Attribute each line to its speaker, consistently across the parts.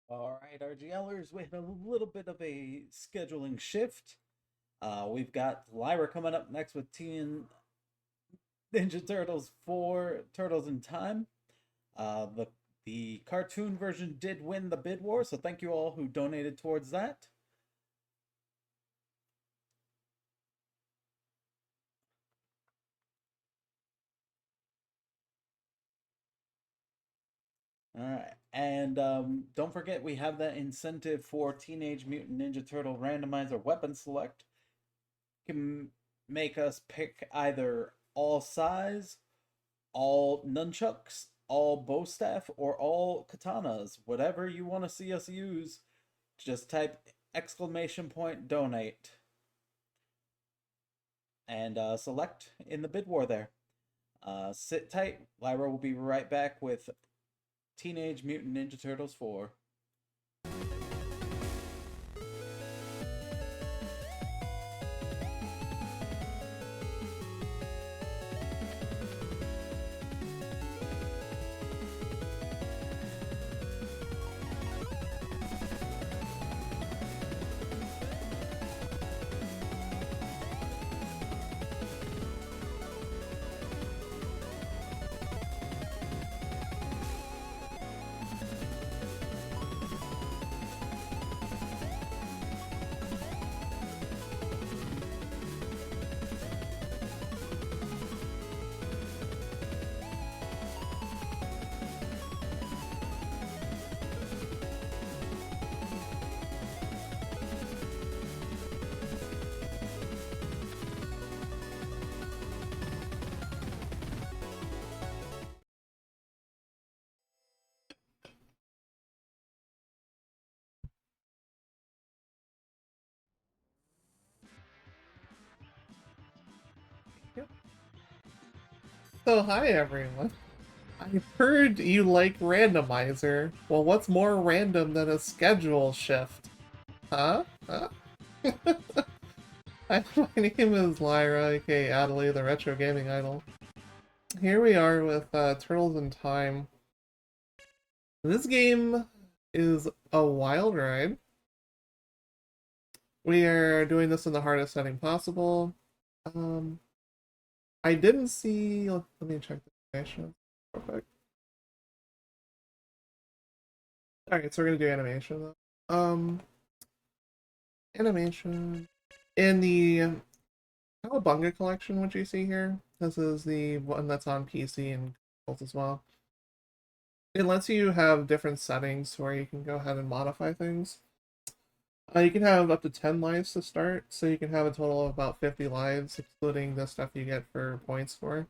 Speaker 1: All right, RGLers, we had a little bit of a scheduling shift. We've got Lyra coming up next with TN Ninja Turtles 4 Turtles in Time. The cartoon version did win the bid war, so thank you all who donated towards that. All right, and don't forget we have that incentive for Teenage Mutant Ninja Turtle randomizer weapon select. Can make us pick either all size, all nunchucks, all bow staff, or all katanas. Whatever you want to see us use, just type exclamation point donate and select in the bid war there. Sit tight. Lyra will be right back with Teenage Mutant Ninja Turtles 4.
Speaker 2: Yep. So, hi everyone. I've heard you like randomizer. Well, what's more random than a schedule shift? Huh? Huh? Hi, my name is Lyra, aka Adelaide, the retro gaming idol. Here we are with Turtles in Time. This game is a wild ride. We are doing this in the hardest setting possible. Um, I didn't see. Let me check the animation real quick. Alright, so we're gonna do animation though. Animation. In the Cowabunga collection, which you see here, this is the one that's on PC and consoles as well. It lets you have different settings where you can go ahead and modify things. You can have up to 10 lives to start, so you can have a total of about 50 lives, excluding the stuff you get for points for.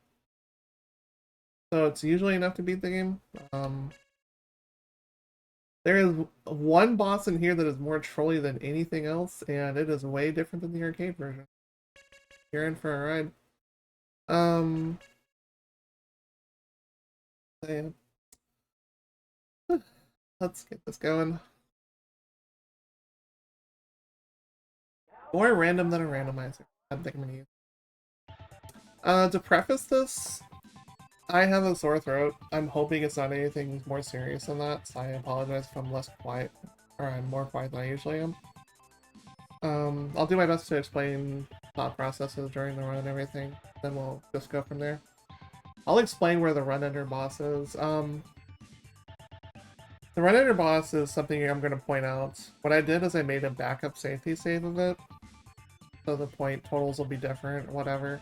Speaker 2: So it's usually enough to beat the game. There is one boss in here that is more trolly than anything else, and it is way different than the arcade version. You're in for a ride. Um, so yeah. Let's get this going. More random than a randomizer. I think I'm gonna use. To preface this, I have a sore throat. I'm hoping it's not anything more serious than that, so I apologize if I'm less quiet, or I'm more quiet than I usually am. I'll do my best to explain thought processes during the run and everything, then we'll just go from there. I'll explain where the run ender boss is. The run ender boss is something I'm going to point out. What I did is I made a backup safety save of it, so the point totals will be different, whatever.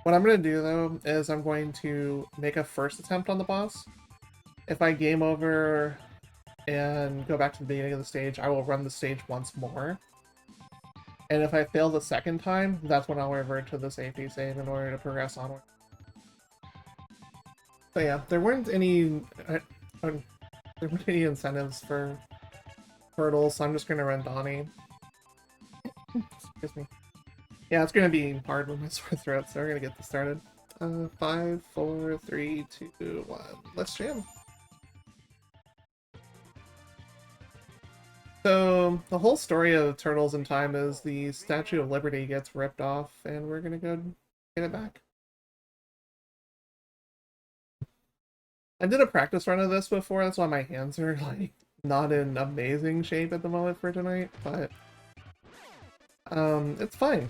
Speaker 2: What I'm going to do, though, is I'm going to make a first attempt on the boss. If I game over and go back to the beginning of the stage, I will run the stage once more. And if I fail the second time, that's when I'll revert to the safety save in order to progress onward. So yeah, there weren't any incentives for Turtles, so I'm just going to run Donnie. Excuse me. Yeah, it's gonna be hard with my sore throat, so we're gonna get this started. 5, 4, 3, 2, 1. Let's jam. So, the whole story of Turtles in Time is the Statue of Liberty gets ripped off, and we're gonna go get it back. I did a practice run of this before, that's why my hands are, like, not in amazing shape at the moment for tonight, but it's fine.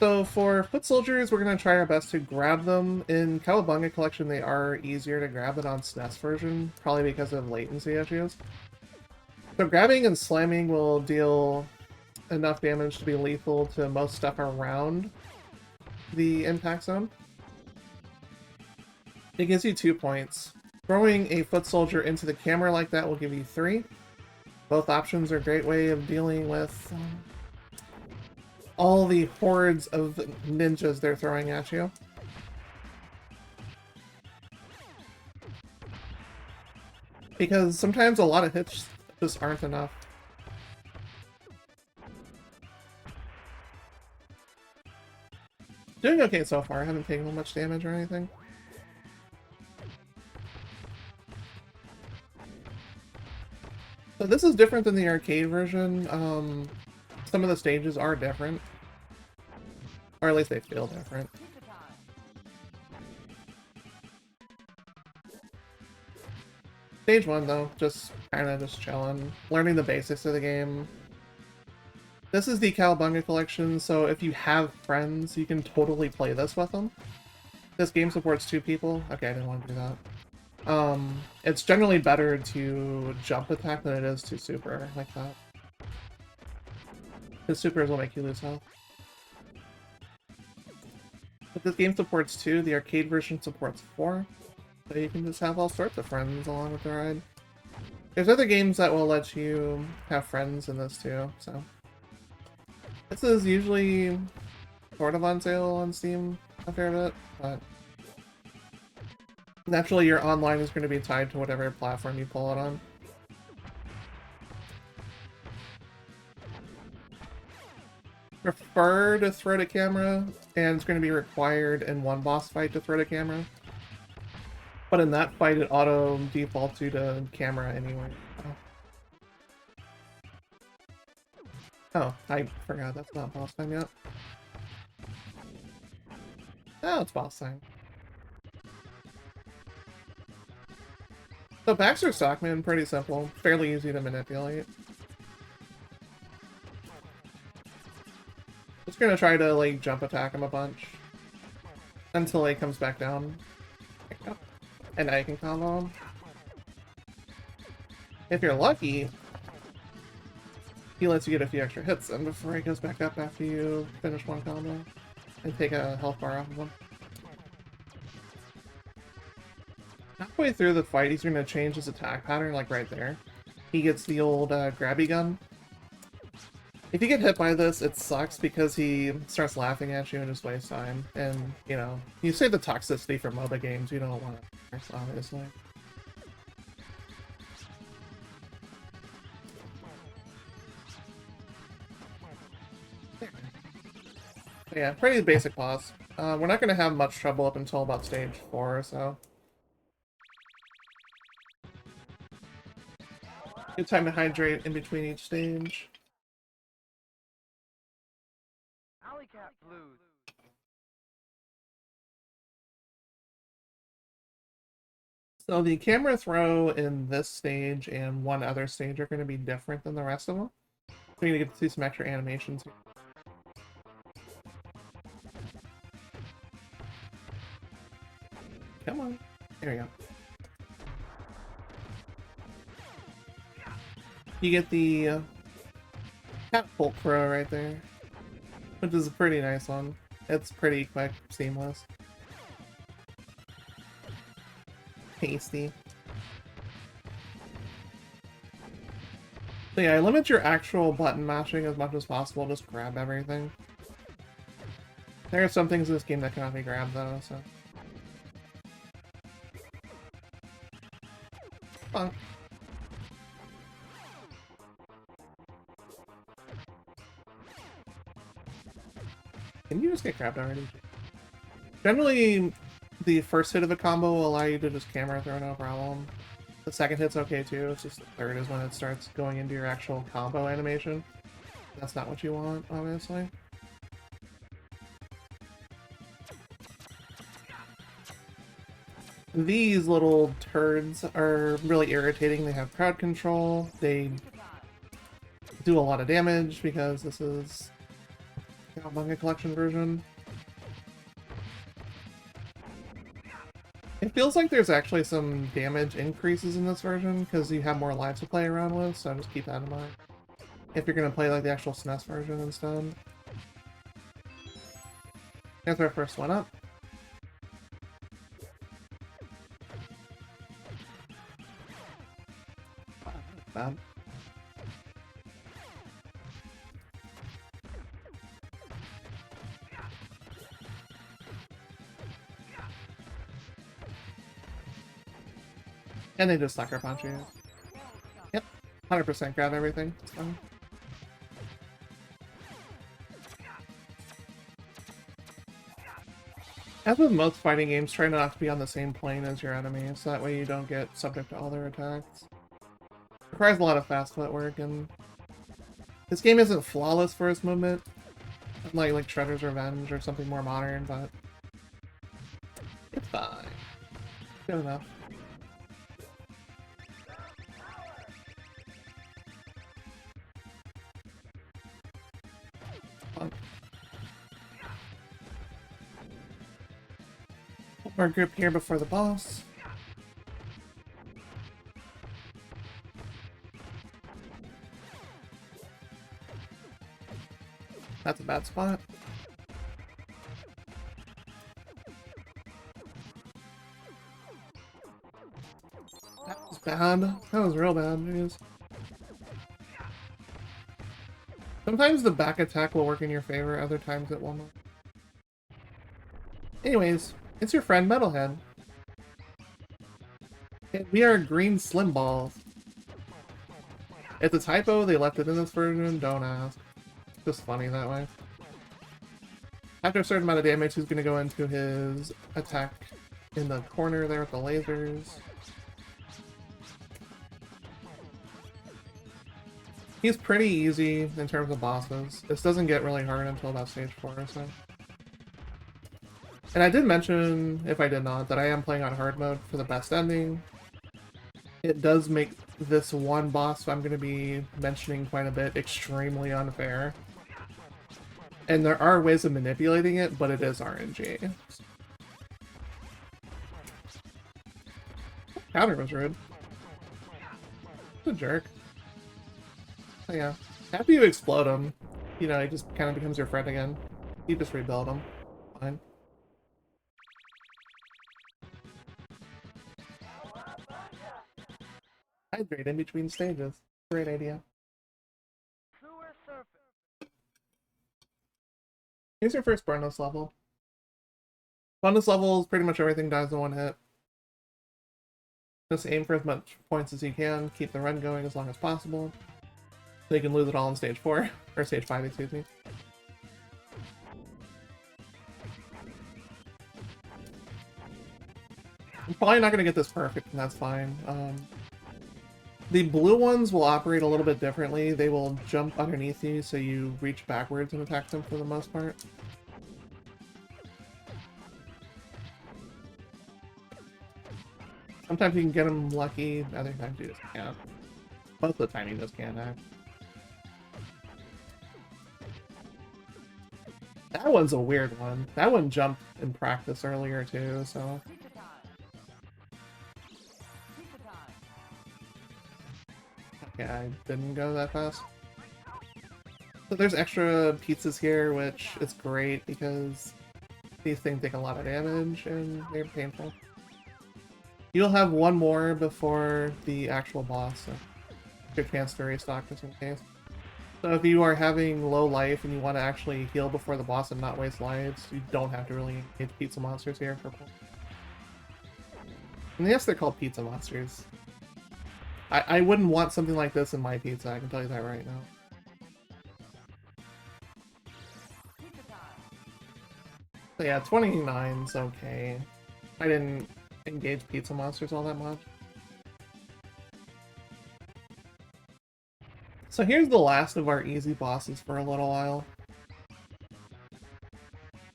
Speaker 2: So for foot soldiers, we're going to try our best to grab them. In Cowabunga Collection, they are easier to grab than on SNES version, probably because of latency issues. So grabbing and slamming will deal enough damage to be lethal to most stuff around the impact zone. It gives you 2 points. Throwing a foot soldier into the camera like that will give you 3. Both options are a great way of dealing with all the hordes of ninjas they're throwing at you. Because sometimes a lot of hits just aren't enough. Doing okay so far, I haven't taken much damage or anything. So this is different than the arcade version. Some of the stages are different. Or at least they feel different. Stage 1 though, just chilling, learning the basics of the game. This is the Cowabunga Collection, so if you have friends, you can totally play this with them. This game supports 2 people. Okay, I didn't want to do that. It's generally better to jump attack than it is to super like that. Because supers will make you lose health. But this game supports 2, the arcade version supports 4. So you can just have all sorts of friends along with the ride. There's other games that will let you have friends in this too, so. This is usually sort of on sale on Steam a fair bit, but naturally your online is going to be tied to whatever platform you pull it on. Prefer to throw to camera, and it's going to be required in one boss fight to throw to camera. But in that fight, it auto defaults you to camera anyway. Oh, I forgot that's not boss time yet. Oh, it's boss time. So Baxter Stockman, pretty simple, fairly easy to manipulate. Just gonna try to like jump attack him a bunch until he comes back down. And now you can combo him. If you're lucky, he lets you get a few extra hits in before he goes back up after you finish one combo and take a health bar off of him. Halfway through the fight, he's going to change his attack pattern, like right there. He gets the old grabby gun. If you get hit by this, it sucks because he starts laughing at you and just wastes time. And, you know, you save the toxicity for MOBA games, you don't want to, obviously. Yeah, pretty basic boss. We're not going to have much trouble up until about stage 4 or so. Good time to hydrate in between each stage. So the camera throw in this stage and one other stage are going to be different than the rest of them. We're going to get to see some extra animations here. Come on. There we go. You get the catapult throw right there, which is a pretty nice one. It's pretty quick, seamless. Tasty. So yeah, limit your actual button mashing as much as possible, just grab everything. There are some things in this game that cannot be grabbed though, so. Fun. Can you just get grabbed already? Generally, the first hit of a combo will allow you to just camera throw, no problem. The second hit's okay too, it's just the third is when it starts going into your actual combo animation. That's not what you want, obviously. These little turds are really irritating. They have crowd control. They do a lot of damage because this is a manga collection version. It feels like there's actually some damage increases in this version because you have more lives to play around with, so just keep that in mind. If you're going to play like the actual SNES version instead. Here's our first one up. Bad. And they just sucker punch you. Yep, 100% grab everything. It's fine. As with most fighting games, try not to be on the same plane as your enemy, so that way you don't get subject to all their attacks. It requires a lot of fast footwork, and this game isn't flawless for its movement, unlike like Shredder's Revenge or something more modern, but it's fine. Good enough. Fun. More grip here before the boss. That's a bad spot. That was bad. That was real bad news. Sometimes the back attack will work in your favor, other times it will not. Anyways, it's your friend Metalhead. And we are green slim balls. It's a typo, they left it in this version, don't ask. Just funny that way. After a certain amount of damage, he's going to go into his attack in the corner there with the lasers. He's pretty easy in terms of bosses. This doesn't get really hard until about stage 4 or so. And I did mention, if I did not, that I am playing on hard mode for the best ending. It does make this one boss I'm going to be mentioning quite a bit extremely unfair. And there are ways of manipulating it, but it is RNG. Counter was rude. What a jerk. Oh, yeah. After you explode him, you know, he just kind of becomes your friend again. You just rebuild him. Fine. Hydrate in between stages. Great idea. Here's your first bonus level. Bonus levels, pretty much everything dies in one hit. Just aim for as much points as you can, keep the run going as long as possible. So you can lose it all in stage 4, or stage 5, excuse me. I'm probably not going to get this perfect, and that's fine. The blue ones will operate a little bit differently. They will jump underneath you, so you reach backwards and attack them for the most part. Sometimes you can get them lucky, other times you just can't. Most of the time you just can't act. That one's a weird one. That one jumped in practice earlier too, so... Okay, I didn't go that fast. So there's extra pizzas here, which is great because these things take a lot of damage and they're painful. You'll have one more before the actual boss, so good chance to restock just in case. So if you are having low life and you want to actually heal before the boss and not waste lives, you don't have to really engage pizza monsters here for points. And yes, they're called pizza monsters. I wouldn't want something like this in my pizza, I can tell you that right now. So yeah, 29's okay. I didn't engage pizza monsters all that much. So here's the last of our easy bosses for a little while.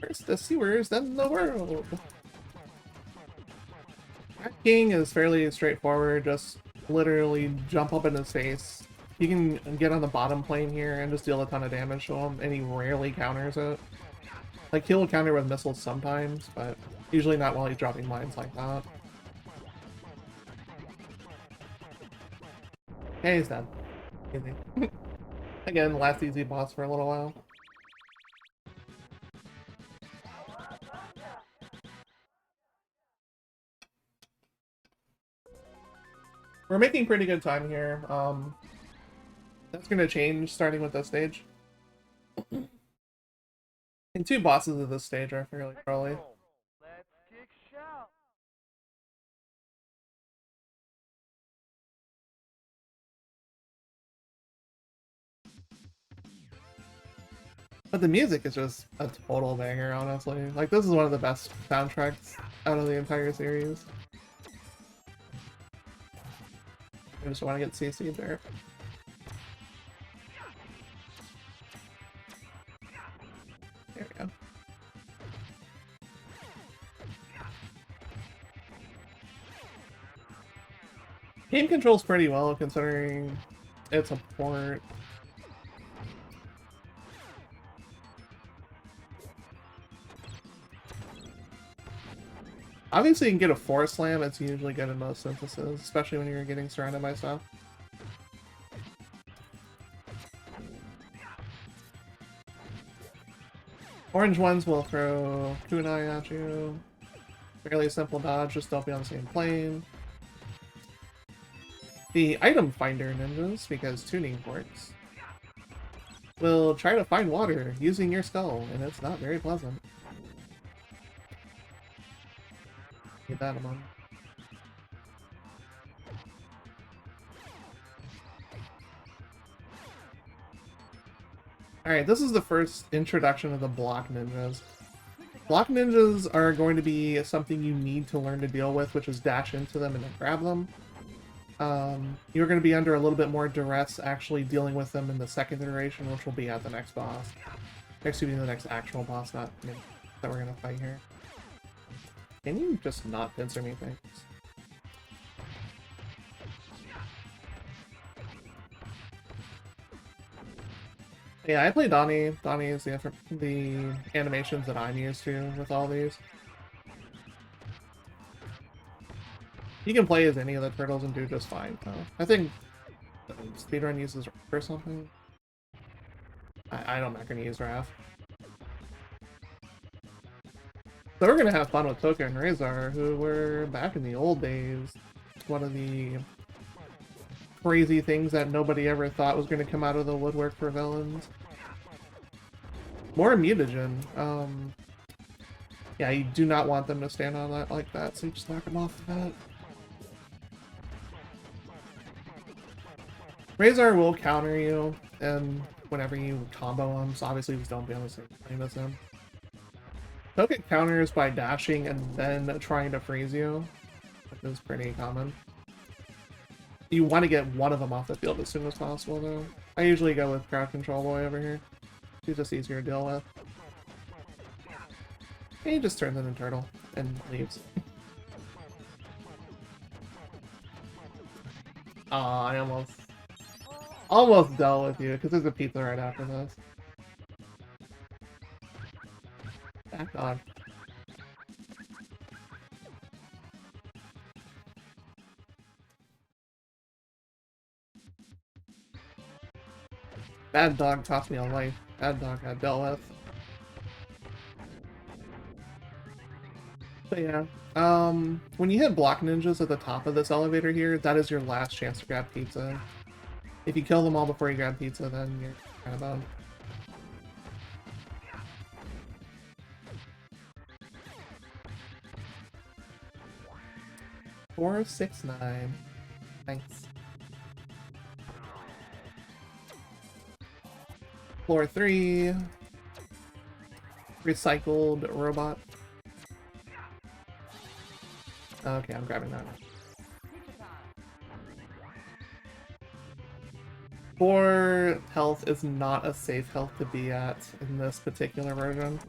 Speaker 2: First the sewers, then the world! King is fairly straightforward, just literally jump up in his face. You can get on the bottom plane here and just deal a ton of damage to him, and he rarely counters it. Like, he'll counter with missiles sometimes, but usually not while he's dropping mines like that. Yeah, he's dead. Easy. Again, last easy boss for a little while. We're making pretty good time here. That's gonna change starting with this stage. And two bosses of this stage are fairly early. But the music is just a total banger, honestly. Like, this is one of the best soundtracks out of the entire series. I just want to get CC'd there. There we go. Game controls pretty well, considering it's a port. Obviously, you can get a force slam. It's usually good in most synthesis, especially when you're getting surrounded by stuff. Orange ones will throw kunai at you. Fairly simple dodge, just don't be on the same plane. The item finder ninjas, because tuning ports, will try to find water using your skull, and it's not very pleasant. Get that among. Alright, this is the first introduction of the block ninjas. Block ninjas are going to be something you need to learn to deal with, which is dash into them and then grab them. You're going to be under a little bit more duress actually dealing with them in the second iteration, which will be at the next boss. Excuse me, the next actual boss, not that we're going to fight here. Can you just not pincer me, thanks? Yeah, I play Donnie. Donnie is the animations that I'm used to with all these. You can play as any of the turtles and do just fine, though. I think speedrun uses Raph or something. I'm not going to use Raph. So we're going to have fun with Toka and Razor, who were back in the old days. One of the crazy things that nobody ever thought was going to come out of the woodwork for villains. More mutagen. Yeah, you do not want them to stand on that like that, so you just knock them off the bat. Razor will counter you, and whenever you combo him, so obviously just don't be on the same plane as him. Toka counters by dashing and then trying to freeze you, which is pretty common. You want to get one of them off the field as soon as possible, though. I usually go with Crowd Control Boy over here. He's just easier to deal with. And he just turns into Turtle and leaves. Aw, I almost dealt with you, because there's a pizza right after this. Back dog. Bad dog cost me a life. Bad dog got dealt with. But yeah, when you hit block ninjas at the top of this elevator here, that is your last chance to grab pizza. If you kill them all before you grab pizza, then you're kind of boned. Four, 6, 9. Thanks. Floor 3. Recycled robot. Okay, I'm grabbing that. 4 health is not a safe health to be at in this particular version.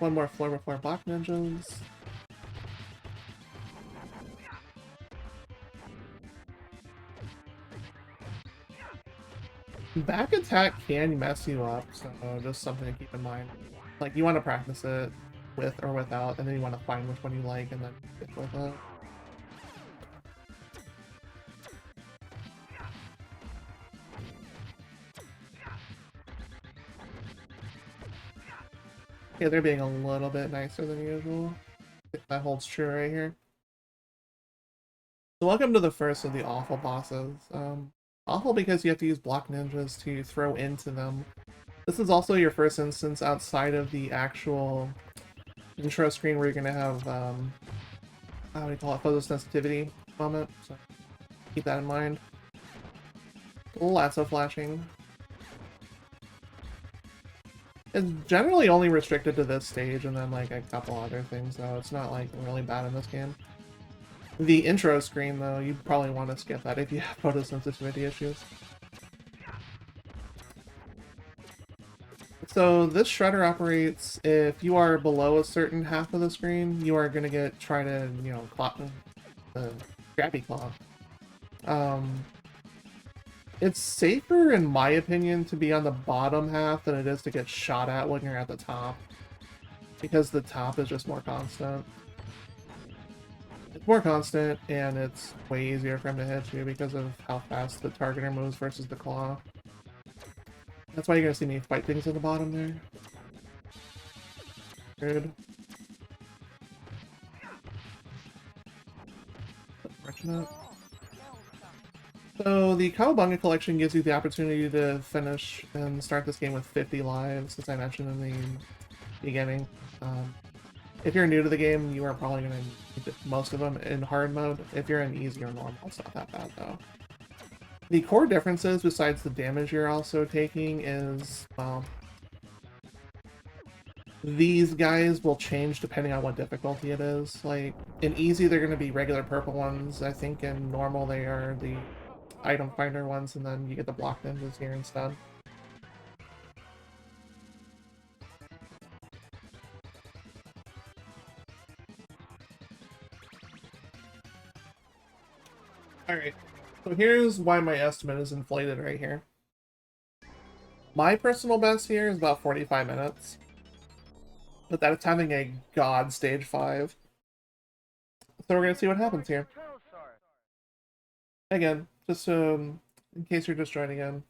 Speaker 2: one more floor before block ninjas. Back attack can mess you up, so just something to keep in mind. Like, you want to practice it with or without, and then you want to find which one you like and then stick with it. Yeah, they're being a little bit nicer than usual. If that holds true right here. So welcome to the first of the awful bosses. Awful because you have to use block ninjas to throw into them. This is also your first instance outside of the actual intro screen where you're going to have, how do you call it, photosensitivity moment, so keep that in mind. Lasso flashing. It's generally only restricted to this stage and then like a couple other things, though. It's not like really bad in this game. The intro screen, though, you probably want to skip that if you have photosensitivity issues. So this shredder operates if you are below a certain half of the screen, you are going to try to, you know, grabby claw. It's safer, in my opinion, to be on the bottom half than it is to get shot at when you're at the top. Because the top is just more constant. It's more constant, and it's way easier for him to hit you because of how fast the targeter moves versus the claw. That's why you're gonna see me fight things at the bottom there. Good. Unfortunate. So the Cowabunga collection gives you the opportunity to finish and start this game with 50 lives, as I mentioned in the beginning. If you're new to the game, you are probably going to need most of them in hard mode. If you're in easy or normal, it's not that bad, though. The core differences, besides the damage you're also taking, is, well, these guys will change depending on what difficulty it is. Like, in easy, they're going to be regular purple ones. I think in normal, they are the item finder ones, and then you get the block ninjas here instead. Alright, so here's why my estimate is inflated right here. My personal best here is about 45 minutes. But that it's having a god stage 5. So we're gonna see what happens here. Again, just in case you're just joining in,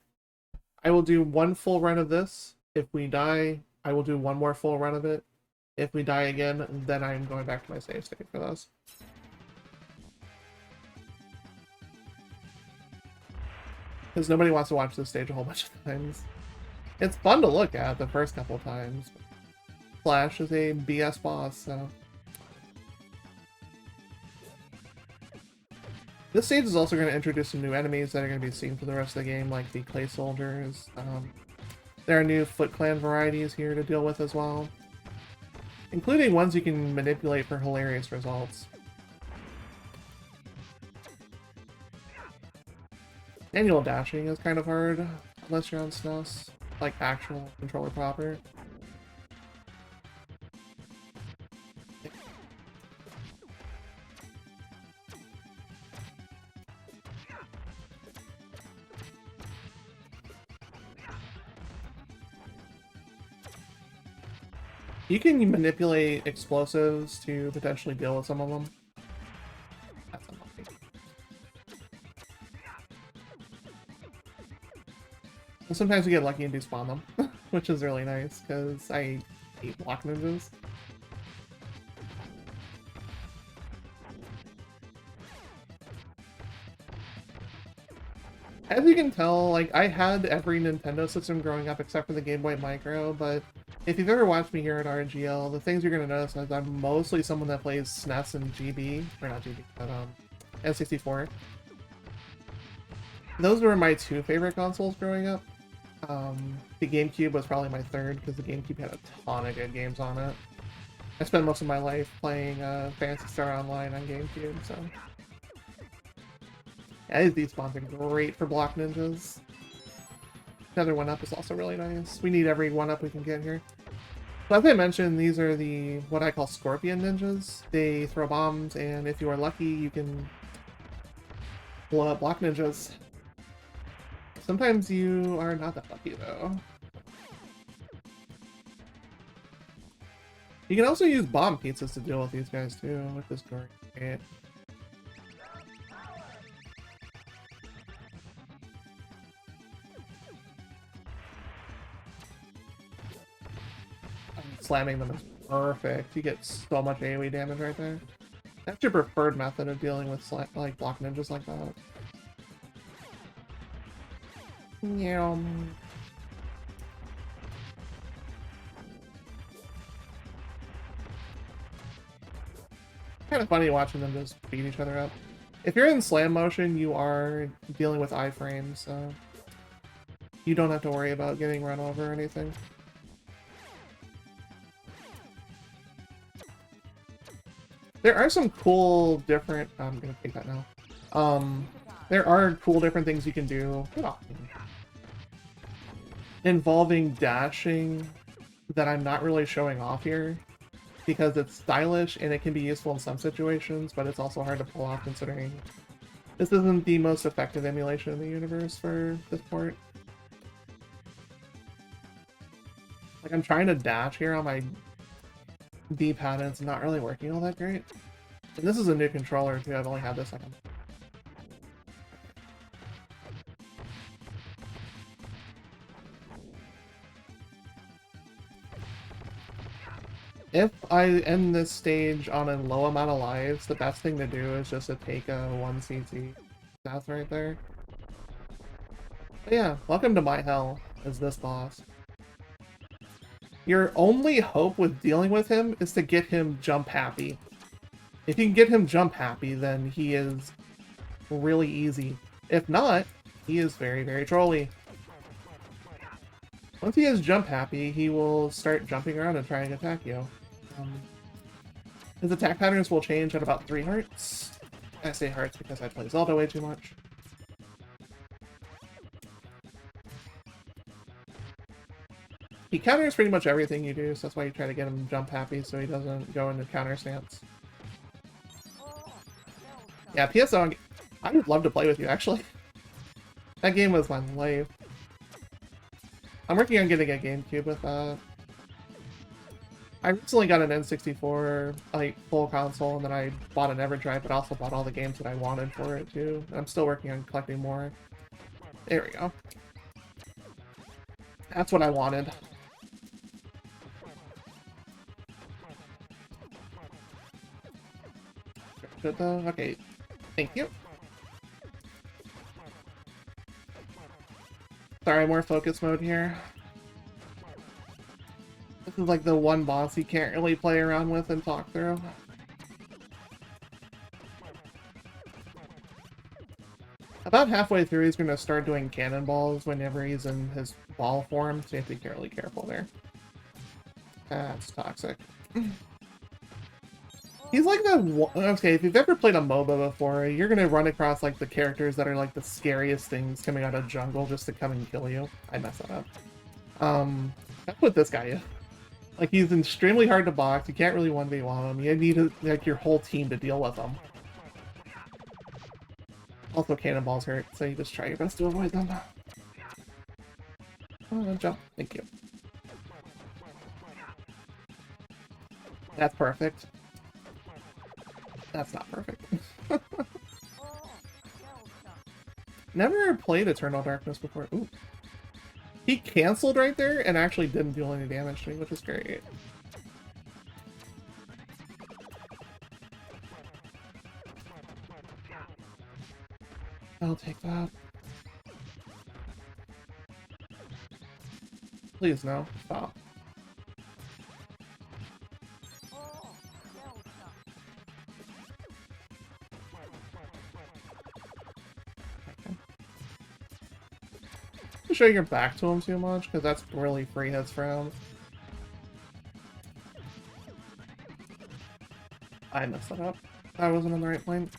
Speaker 2: I will do one full run of this. If we die, I will do one more full run of it. If we die again, then I'm going back to my save state for those. Because nobody wants to watch this stage a whole bunch of times. It's fun to look at the first couple times. Flash is a BS boss, so... This stage is also going to introduce some new enemies that are going to be seen for the rest of the game, like the Clay Soldiers. There are new Foot Clan varieties here to deal with as well, including ones you can manipulate for hilarious results. Manual dashing is kind of hard, unless you're on SNES, like actual controller proper. You can manipulate explosives to potentially deal with some of them. That's unlucky. And sometimes you get lucky and despawn them, which is really nice, because I hate block ninjas. As you can tell, like, I had every Nintendo system growing up except for the Game Boy Micro, but if you've ever watched me here at RGL, the things you're going to notice is I'm mostly someone that plays SNES and GB, or not GB, but N64. Those were my two favorite consoles growing up. The GameCube was probably my third, because the GameCube had a ton of good games on it. I spent most of my life playing Phantasy Star Online on GameCube, so... Yeah, these spawns are great for block ninjas. Another 1-up is also really nice. We need every 1-up we can get here. So as I mentioned, these are the what I call scorpion ninjas. They throw bombs, and if you are lucky, you can blow up block ninjas. Sometimes you are not that lucky, though. You can also use bomb pizzas to deal with these guys, too, with this great. Slamming them is perfect. You get so much AoE damage right there. That's your preferred method of dealing with like block ninjas like that. Yeah. Kind of funny watching them just beat each other up. If you're in slam motion, you are dealing with iframes, so you don't have to worry about getting run over or anything. There are some cool different... I'm gonna take that now. There are cool different things you can do involving dashing that I'm not really showing off here because it's stylish and it can be useful in some situations, but it's also hard to pull off considering this isn't the most effective emulation in the universe for this port. Like, I'm trying to dash here on my D-pad and it's not really working all that great. And this is a new controller too, I've only had this like a... If I end this stage on a low amount of lives, the best thing to do is just to take a 1cc death right there. But yeah, welcome to my hell as this boss. Your only hope with dealing with him is to get him jump happy. If you can get him jump happy, then he is really easy. If not, he is very, very trolly. Once he is jump happy, he will start jumping around and trying to attack you. His attack patterns will change at about 3 hearts. I say hearts because I play Zelda way too much. He counters pretty much everything you do, so that's why you try to get him jump happy so he doesn't go into counter stance. Yeah, PSO, I would love to play with you, actually. That game was my life. I'm working on getting a GameCube with that. I recently got an N64 like full console, and then I bought an EverDrive, but also bought all the games that I wanted for it too. And I'm still working on collecting more. There we go. That's what I wanted. Good though. Okay, thank you. Sorry, more focus mode here. This is like the one boss you can't really play around with and talk through. About halfway through, he's going to start doing cannonballs whenever he's in his ball form, so you have to be really careful there. That's toxic. He's like the... Okay, if you've ever played a MOBA before, you're going to run across like the characters that are like the scariest things coming out of jungle just to come and kill you. I messed that up. That's what this guy is. Like, he's extremely hard to box, you can't really 1v1 him, you need like your whole team to deal with him. Also, cannonballs hurt, so you just try your best to avoid them. Oh, jump. Thank you. That's perfect. That's not perfect. Never played Eternal Darkness before. Ooh. He canceled right there and actually didn't deal any damage to me, which is great. I'll take that. Please, no. Stop. Don't show your back to him too much, because that's really free hits for him. I messed that up. I wasn't on the right point.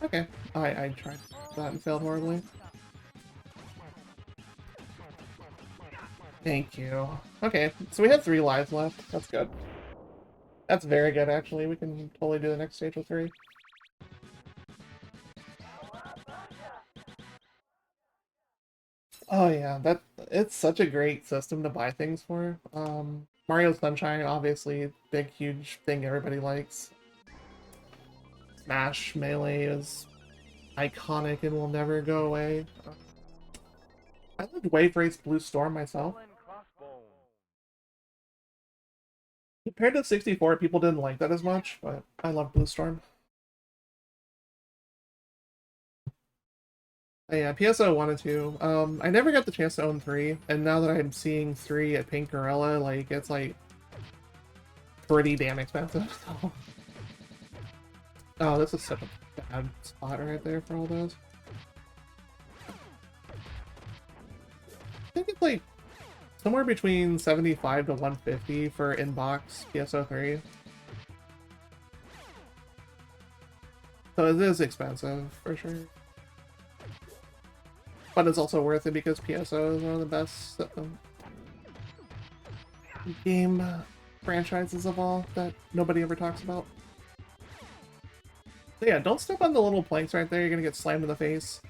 Speaker 2: Okay, I tried that and failed horribly. Thank you. Okay, so we have 3 lives left. That's good. That's very good, actually. We can totally do the next stage with 3. Oh yeah, it's such a great system to buy things for. Mario Sunshine, obviously, big, huge thing everybody likes. Smash Melee is iconic and will never go away. I loved Wave Race Blue Storm myself. Compared to 64, people didn't like that as much, but I love Blue Storm. Oh, yeah, PSO 1 and 2. I never got the chance to own 3, and now that I'm seeing 3 at Pink Gorilla, like, it's, like, pretty damn expensive. Oh, this is such a bad spot right there for all those. I think it's, like, somewhere between 75 to 150 for inbox PSO3. So it is expensive, for sure. But it's also worth it because PSO is one of the best game franchises of all that nobody ever talks about. So yeah, don't step on the little planks right there, you're gonna get slammed in the face.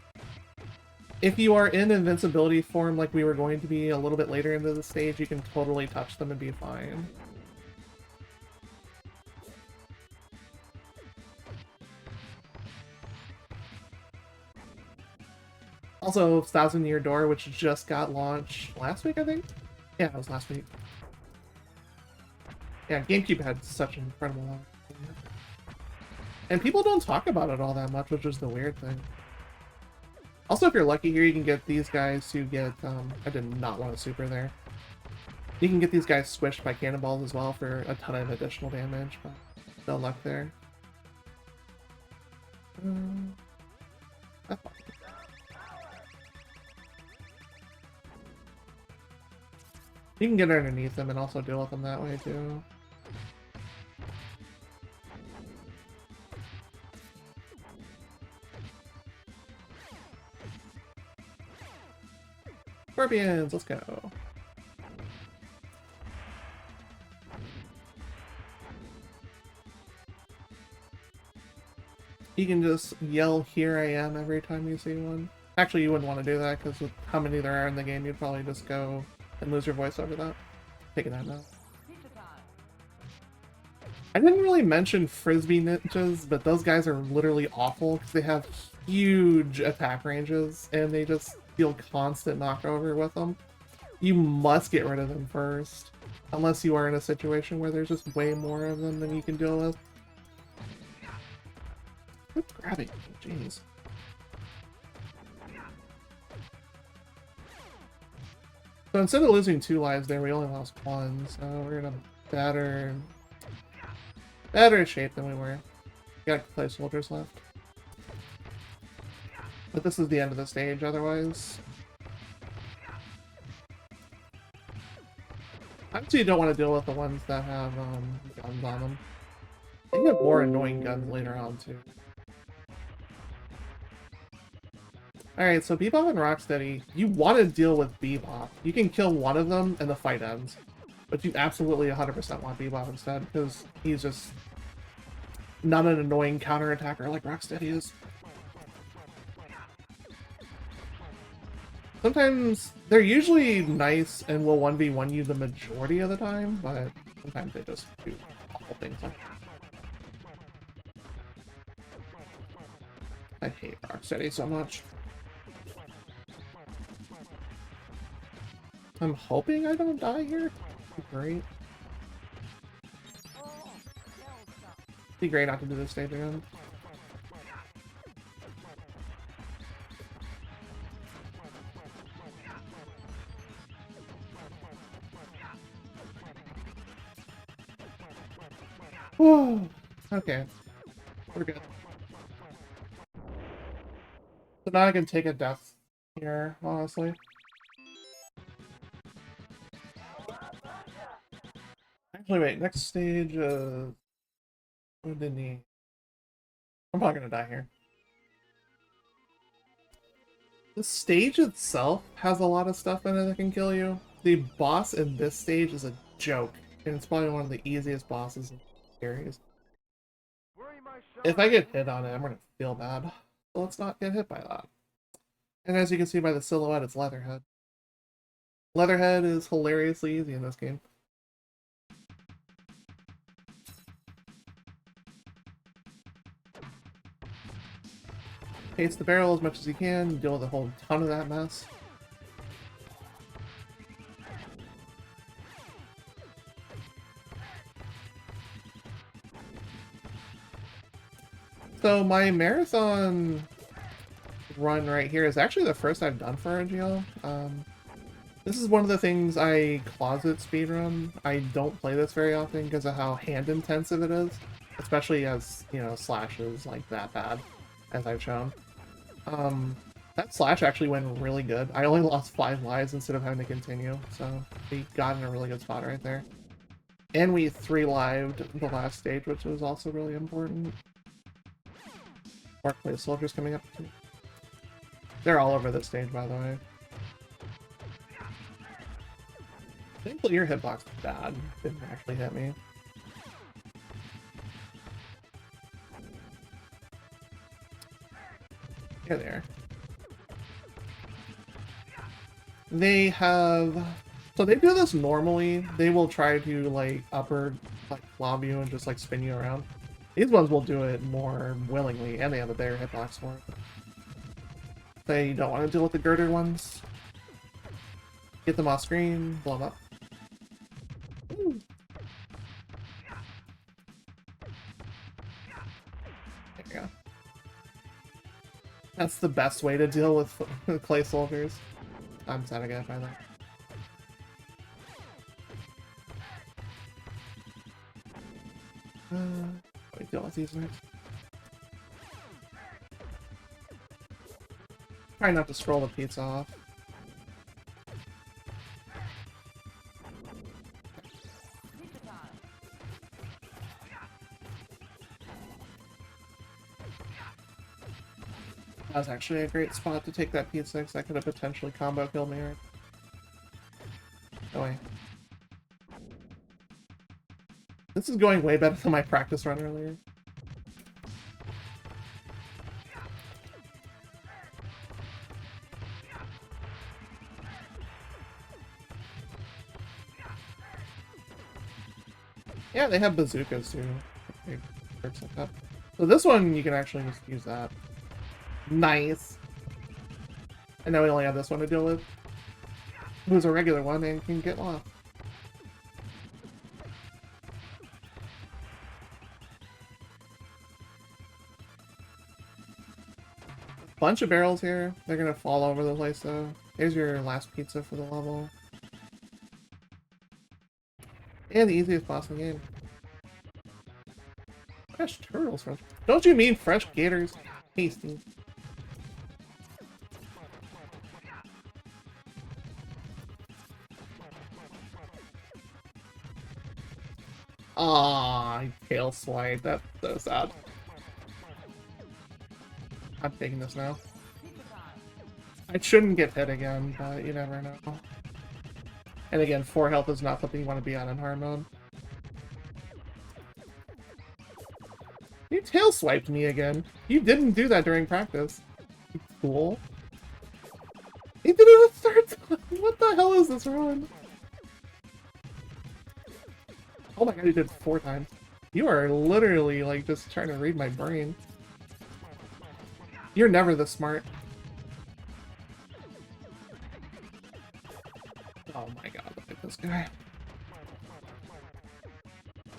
Speaker 2: If you are in invincibility form like we were going to be a little bit later into the stage, you can totally touch them and be fine. Also, Thousand Year Door, which just got launched last week, I think? Yeah, it was last week. Yeah, GameCube had such an incredible launch. And people don't talk about it all that much, which is the weird thing. Also, if you're lucky here, you can get these guys who get, I did not want a super there. You can get these guys squished by cannonballs as well for a ton of additional damage, but no luck there. That's fine. You can get underneath them and also deal with them that way too. Scorpions, let's go. You can just yell, "Here I am," every time you see one. Actually, you wouldn't want to do that, because with how many there are in the game, you'd probably just go and lose your voice over that. Taking that note. I didn't really mention Frisbee ninjas, but those guys are literally awful, because they have huge attack ranges, and they just deal constant knockover with them. You must get rid of them first, unless you are in a situation where there's just way more of them than you can deal with. Quit grabbing me, jeez. So instead of losing 2 lives there, we only lost 1, so we're in a better shape than we were. Got a couple soldiers left. But this is the end of the stage, otherwise. Obviously, you don't want to deal with the ones that have guns on them. They have more annoying guns later on, too. Alright, so Bebop and Rocksteady, you want to deal with Bebop. You can kill one of them and the fight ends. But you absolutely 100% want Bebop instead, because he's just not an annoying counterattacker like Rocksteady is. Sometimes they're usually nice and will 1v1 you the majority of the time, but sometimes they just do awful things like that. I hate Rocksteady so much. I'm hoping I don't die here. Great. Be great not to do this stage again. Whoa. Okay. We're good. So now I can take a death here, honestly. Actually, wait, next stage, what did he... I'm probably gonna die here. The stage itself has a lot of stuff in it that can kill you. The boss in this stage is a joke, and it's probably one of the easiest bosses in the series. If I get hit on it, I'm gonna feel bad. So let's not get hit by that. And as you can see by the silhouette, it's Leatherhead. Leatherhead is hilariously easy in this game. Pace the barrel as much as you can, deal with a whole ton of that mess. So my marathon run right here is actually the first I've done for RGL. This is one of the things I closet speedrun. I don't play this very often because of how hand intensive it is, especially as, you know, slashes like that bad, as I've shown. That slash actually went really good. I only lost 5 lives instead of having to continue, so we got in a really good spot right there. And we 3-lived the last stage, which was also really important. Workplace soldiers coming up too. They're all over this stage, by the way. Thankfully your hitbox is bad. Didn't actually hit me. Here they are. They have... So they do this normally. They will try to, like, upper, like, lob you and just, like, spin you around. These ones will do it more willingly, and they have a better hitbox for it. They don't want to deal with the girder ones. Get them off screen, blow them up. Ooh. There you go. That's the best way to deal with clay soldiers. I'm sad I gotta find that. We deal with these next. Try not to scroll the pizza off. That was actually a great spot to take that pizza because I could have potentially combo killed me, right? No way. This is going way better than my practice run earlier. Yeah, they have bazookas too. So this one, you can actually just use that. Nice. And now we only have this one to deal with. Who's a regular one and can get lost. Bunch of barrels here. They're gonna fall over the place though. Here's your last pizza for the level. And the easiest boss in the game. Fresh turtles, fresh. Don't you mean fresh gators? Tasty. Aww, tail swipe. That's so sad. I'm taking this now. I shouldn't get hit again, but you never know. And again, 4 health is not something you want to be on in hard mode. You tail swiped me again. You didn't do that during practice. You fool. He did it a 3rd time! What the hell is this run? Oh my god, he did it 4 times. You are literally, like, just trying to read my brain. You're never this smart. Oh my god, look at this guy.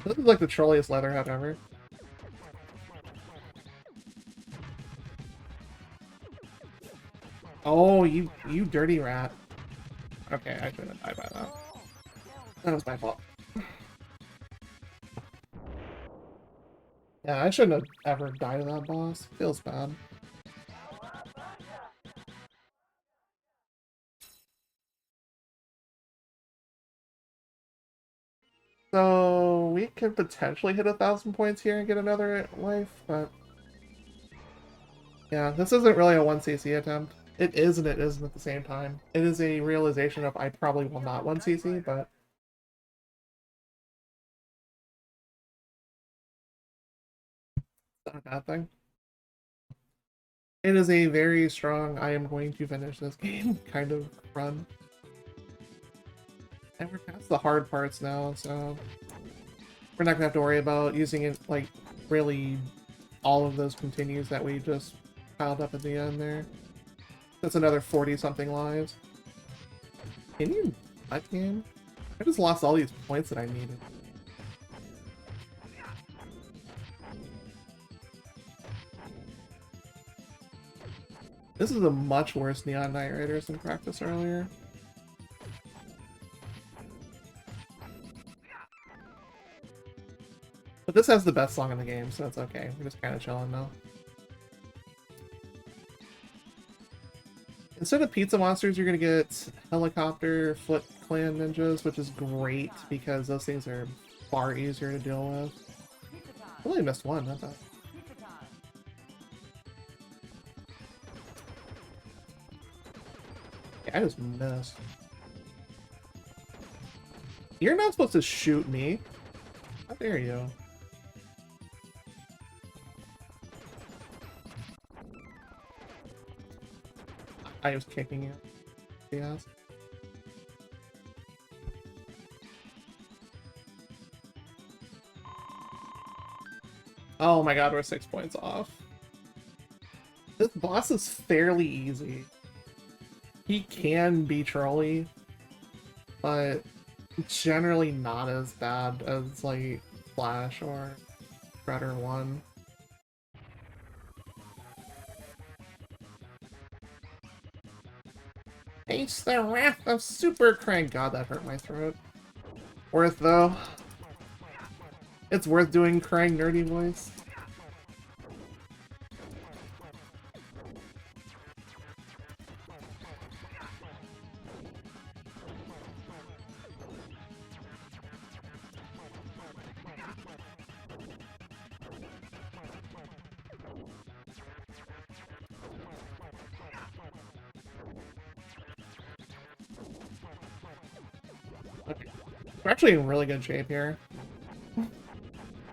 Speaker 2: This is like the trolliest Leatherhead ever. Oh, you dirty rat. Okay, I shouldn't die by that. That was my fault. Yeah, I shouldn't have ever died to that boss. Feels bad. So we could potentially hit 1,000 points here and get another life, but yeah, this isn't really a 1cc attempt. It is and it isn't at the same time. It is a realization of I probably will not win CC, but it's not a bad thing. It is a very strong I am going to finish this game kind of run. And we're past the hard parts now, so we're not gonna have to worry about using it like really all of those continues that we just piled up at the end there. That's another 40 something lives. Can you what game? I just lost all these points that I needed. This is a much worse Neon Knight Riders than practice earlier. But this has the best song in the game, so that's okay. We're just kind of chilling now. Instead of pizza monsters, you're going to get helicopter Foot Clan ninjas, which is great because those things are far easier to deal with. I only missed one, I thought. Yeah, I just missed. You're not supposed to shoot me. How dare you? I was kicking you. Yes. Oh my god, we're 6 points off. This boss is fairly easy. He can be trolly, but generally not as bad as like Flash or Shredder 1. Face the wrath of Super Crank. God, that hurt my throat. Worth though. It's worth doing Krang nerdy voice. Okay. We're actually in really good shape here.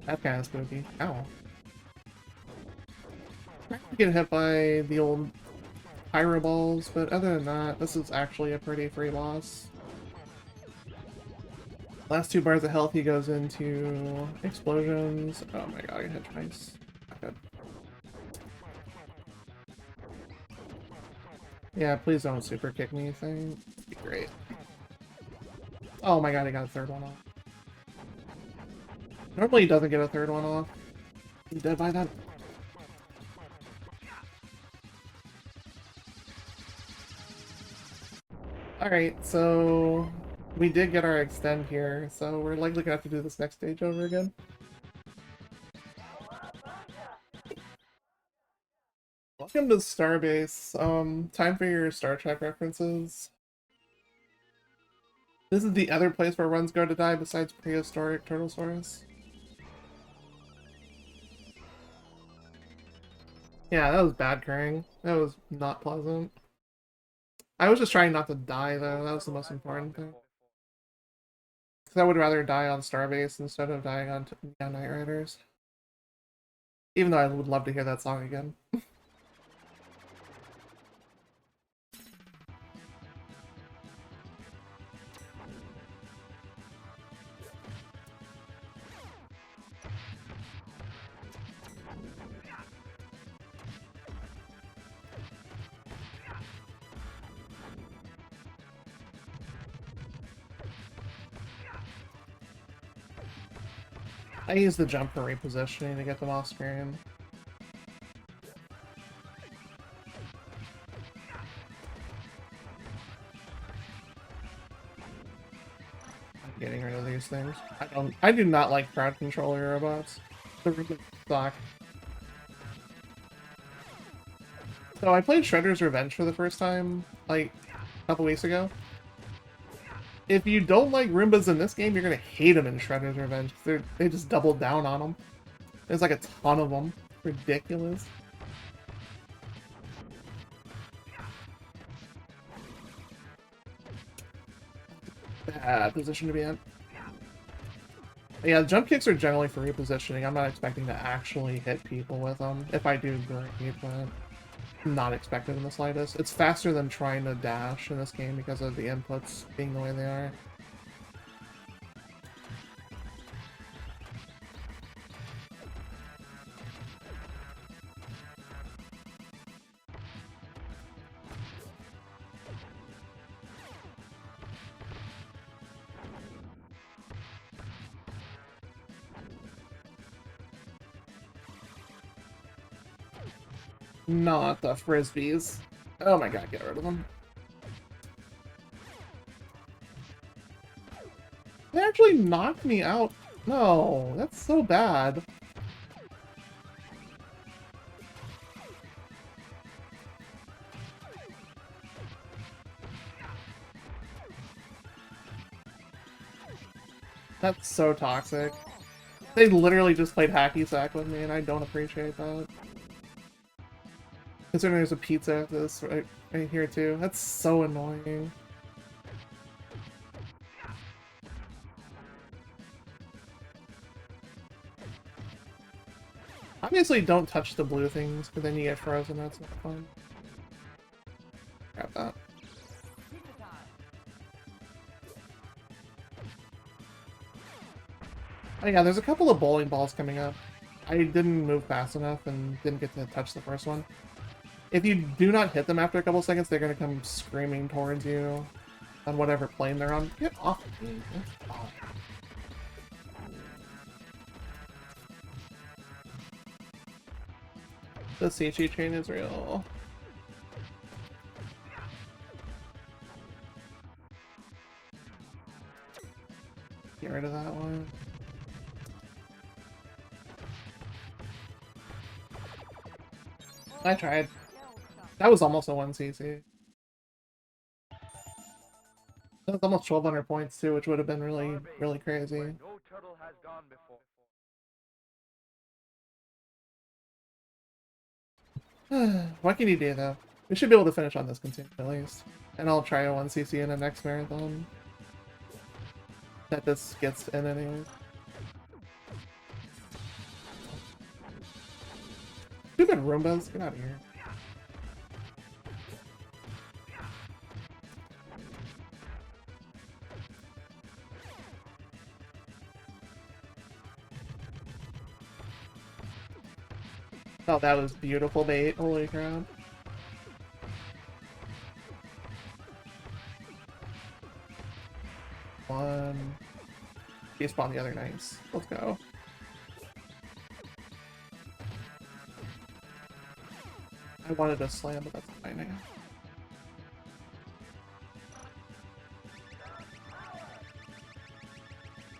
Speaker 2: That's kind of spooky. Ow. Getting hit by the old pyro balls, but other than that, this is actually a pretty free boss. Last 2 bars of health, he goes into explosions. Oh my god, I hit twice. Not good. Yeah, please don't super kick me thing. That'd be great. Oh my god, I got a 3rd one off. Normally he doesn't get a 3rd one off. He's dead by then. Alright, so we did get our extend here, so we're likely gonna have to do this next stage over again. Welcome to Starbase. Time for your Star Trek references. This is the other place where runs go to die besides prehistoric Turtlesaurus. Yeah, that was bad Krang. That was not pleasant. I was just trying not to die though, that was the most important thing. Because I would rather die on Starbase instead of dying on Night Riders. Even though I would love to hear that song again. I use the jump for repositioning to get them off screen. I'm getting rid of these things. I do not like crowd controller robots. They're really suck. So I played Shredder's Revenge for the first time, like, a couple weeks ago. If you don't like Roombas in this game, you're gonna hate them in Shredder's Revenge. They just doubled down on them. There's like a ton of them. Ridiculous. Bad position to be in. Yeah, jump kicks are generally for repositioning. I'm not expecting to actually hit people with them. If I do, great, but not expected in the slightest. It's faster than trying to dash in this game because of the inputs being the way they are. Not the frisbees. Oh my god, get rid of them. They actually knocked me out. No, that's so bad. That's so toxic. They literally just played hacky sack with me, and I don't appreciate that. Considering there's a pizza at this right here too. That's so annoying. Obviously, don't touch the blue things, because then you get frozen. That's not fun. Grab that. Oh yeah, there's a couple of bowling balls coming up. I didn't move fast enough and didn't get to touch the first one. If you do not hit them after a couple seconds, they're going to come screaming towards you on whatever plane they're on. Get off of me. The CG train is real. Get rid of that one. I tried. That was almost a 1cc. That was almost 1200 points too, which would have been really, really crazy. What can you do though? We should be able to finish on this continue at least. And I'll try a 1cc in the next marathon. That this gets in anyways. Stupid Roombas, get out of here. Oh, that was beautiful bait. Holy crap. One. He spawned the other nice. Let's go. I wanted to slam, but that's fine now.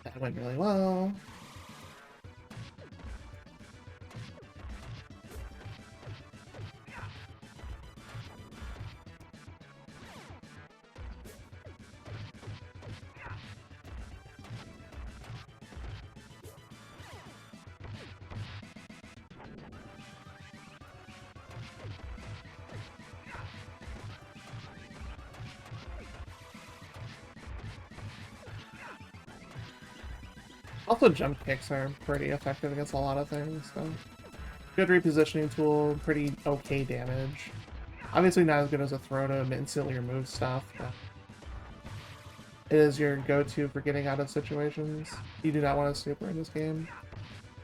Speaker 2: That went really well. Also, jump kicks are pretty effective against a lot of things, so... Good repositioning tool, pretty okay damage. Obviously not as good as a throw to instantly remove stuff, but... It is your go-to for getting out of situations. You do not want a super in this game.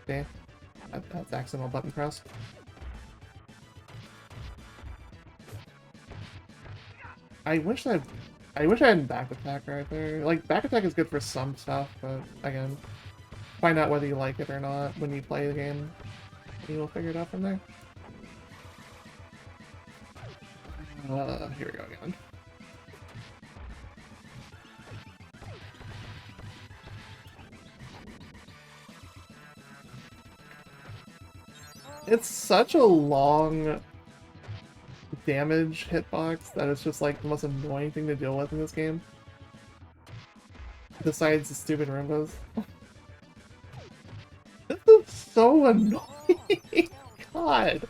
Speaker 2: Okay. That's accidental button press. I wish I had back attack right there. Like, back attack is good for some stuff, but again... Find out whether you like it or not when you play the game. You will figure it out from there. Here we go again. It's such a long damage hitbox that it's just like the most annoying thing to deal with in this game. Besides the stupid Roombas. This is so annoying! God!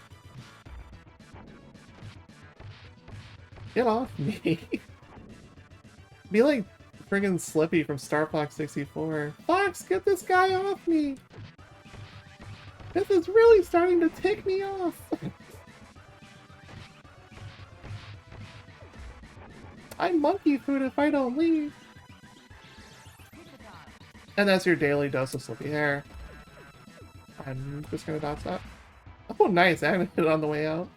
Speaker 2: Get off me! Be like friggin' Slippy from Star Fox 64. Fox, get this guy off me! This is really starting to tick me off! I'm monkey food if I don't leave! And that's your daily dose of Slippy hair. I'm just gonna dodge that. Oh, nice! I haven't hit it on the way out.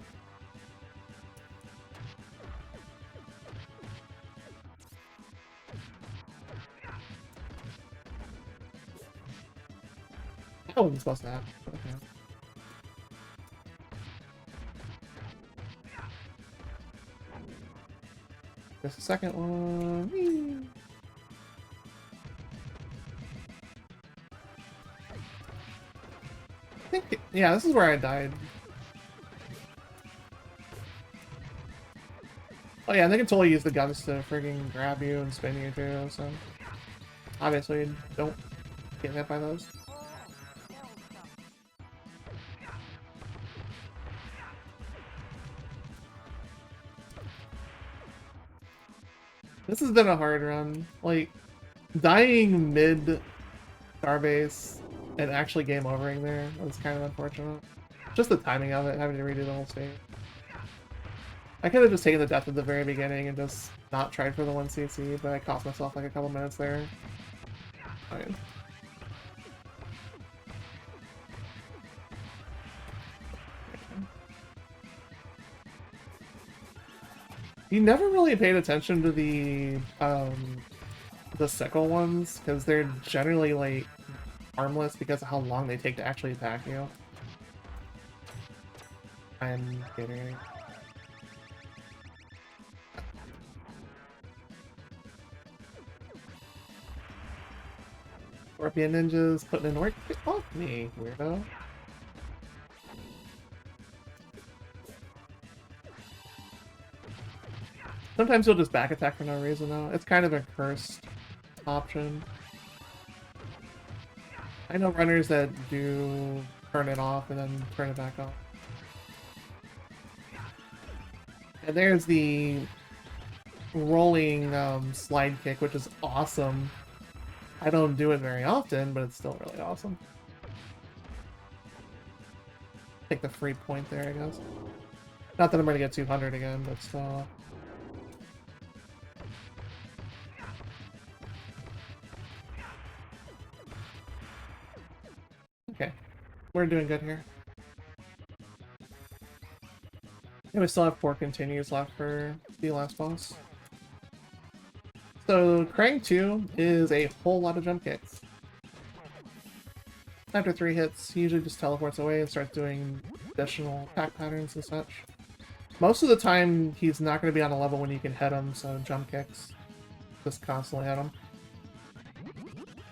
Speaker 2: I wasn't supposed to happen. Okay. Just a second one. Whee! I think, yeah, this is where I died. Oh yeah, and they can totally use the guns to friggin' grab you and spin you too, so... Obviously, don't get hit by those. This has been a hard run. Like, dying mid Starbase and actually game overing there was kind of unfortunate. Just the timing of it, having to redo the whole stage. I could have just taken the death at the very beginning and just not tried for the 1cc, but I cost myself like a couple minutes there. Fine. You never really paid attention to the sickle ones, because they're generally, like, harmless because of how long they take to actually attack you. I'm kidding. Scorpion ninjas putting in work. Get off me, weirdo. Sometimes you'll just back attack for no reason though. It's kind of a cursed option. I know runners that do turn it off and then turn it back on. And there's the rolling slide kick, which is awesome. I don't do it very often, but it's still really awesome. Take the free point there, I guess. Not that I'm going to get 200 again, but still. Okay, we're doing good here. And we still have 4 continues left for the last boss. So, Krang 2 is a whole lot of jump kicks. After 3 hits, he usually just teleports away and starts doing additional attack patterns and such. Most of the time, he's not going to be on a level when you can hit him, so jump kicks. Just constantly hit him.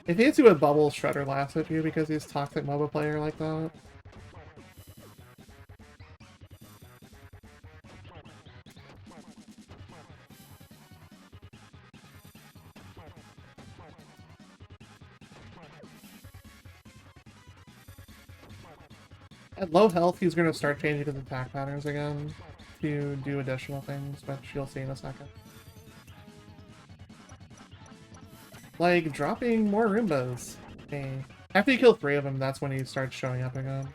Speaker 2: If he hits you with bubbles, Shredder laughs at you because he's a toxic MOBA player like that. At low health, he's going to start changing his attack patterns again to do additional things, which you'll see in a second. Like dropping more Roombas. Hey. After you kill 3 of them, that's when he starts showing up again.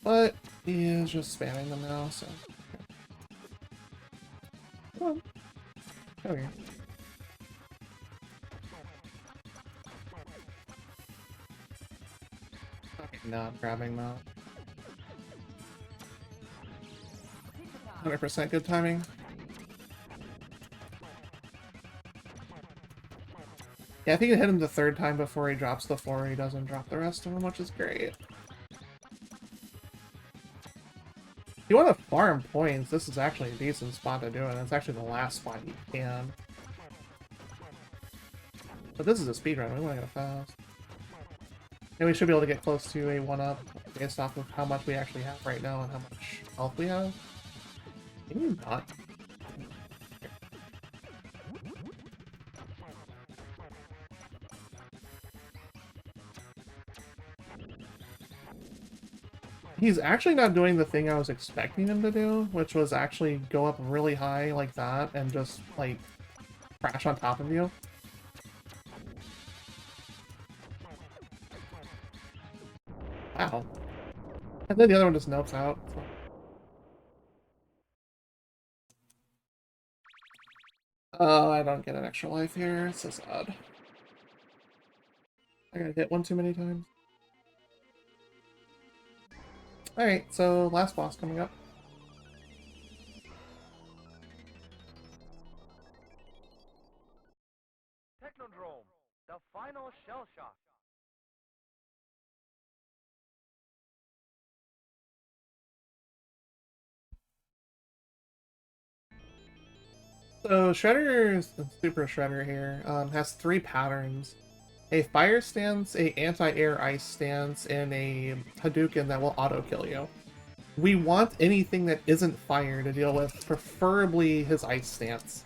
Speaker 2: But he is just spamming them now, so... Come on. Okay. Not grabbing that. 100% good timing. Yeah, I think you hit him the 3rd time before he drops the 4, he doesn't drop the rest of them, which is great. If you want to farm points, this is actually a decent spot to do it. It's actually the last spot you can. But this is a speedrun, we want to go fast. And we should be able to get close to a 1-up based off of how much we actually have right now and how much health we have. Maybe not. He's actually not doing the thing I was expecting him to do, which was actually go up really high like that and just, like, crash on top of you. Wow. And then the other one just nopes out. Oh, I don't get an extra life here. It's so sad. I got hit one too many times. Alright, so last boss coming up.
Speaker 3: Technodrome, the final shell shock.
Speaker 2: So Shredder, Super Shredder here, has 3 patterns. A fire stance, a anti-air ice stance, and a Hadouken that will auto-kill you. We want anything that isn't fire to deal with, preferably his ice stance.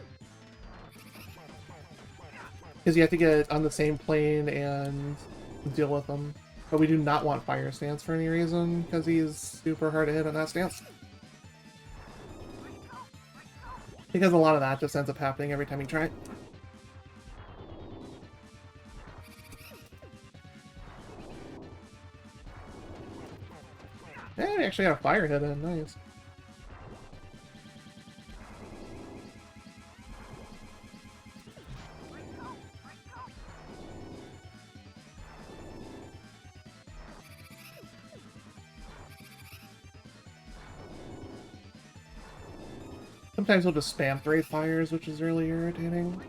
Speaker 2: Because you have to get on the same plane and deal with them. But we do not want fire stance for any reason, because he's super hard to hit on that stance. Because a lot of that just ends up happening every time you try it. Hey, we actually got a fire hit in, nice. Sometimes he'll just spam 3 fires, which is really irritating.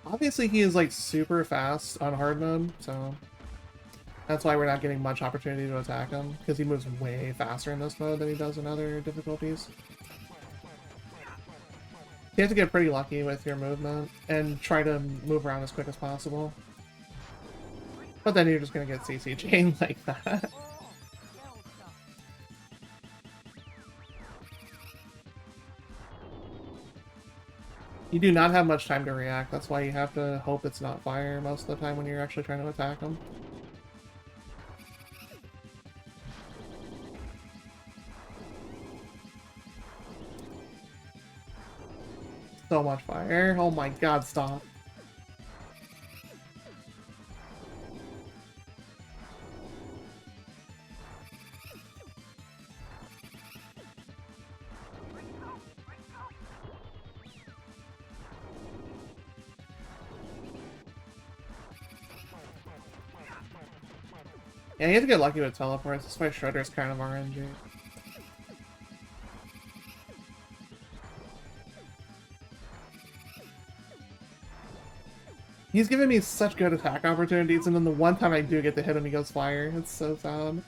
Speaker 2: Obviously he is like super fast on hard mode, so that's why we're not getting much opportunity to attack him, because he moves way faster in this mode than he does in other difficulties. You have to get pretty lucky with your movement, and try to move around as quick as possible. But then you're just gonna get CC chained like that. You do not have much time to react, that's why you have to hope it's not fire most of the time when you're actually trying to attack him. So much fire. Oh my god, stop. Yeah, you have to get lucky with teleports. That's why Shredder's kind of RNG. He's giving me such good attack opportunities, and then the one time I do get to hit him, he goes fire. It's so sad.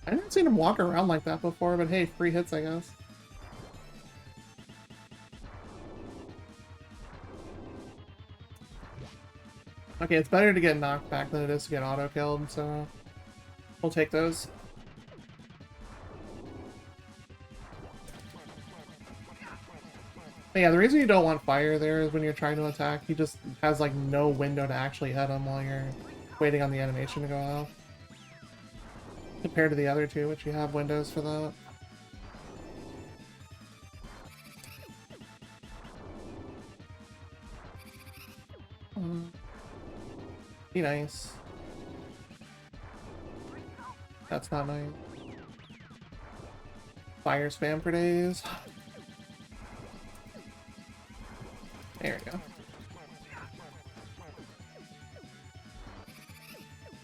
Speaker 2: I haven't seen him walk around like that before, but hey, free hits, I guess. Okay, it's better to get knocked back than it is to get auto-killed, so we'll take those. But yeah, the reason you don't want fire there is when you're trying to attack, he just has like no window to actually hit him while you're waiting on the animation to go off. Compared to the other two, which you have windows for that. Be nice. That's not nice. Fire spam for days. There we go.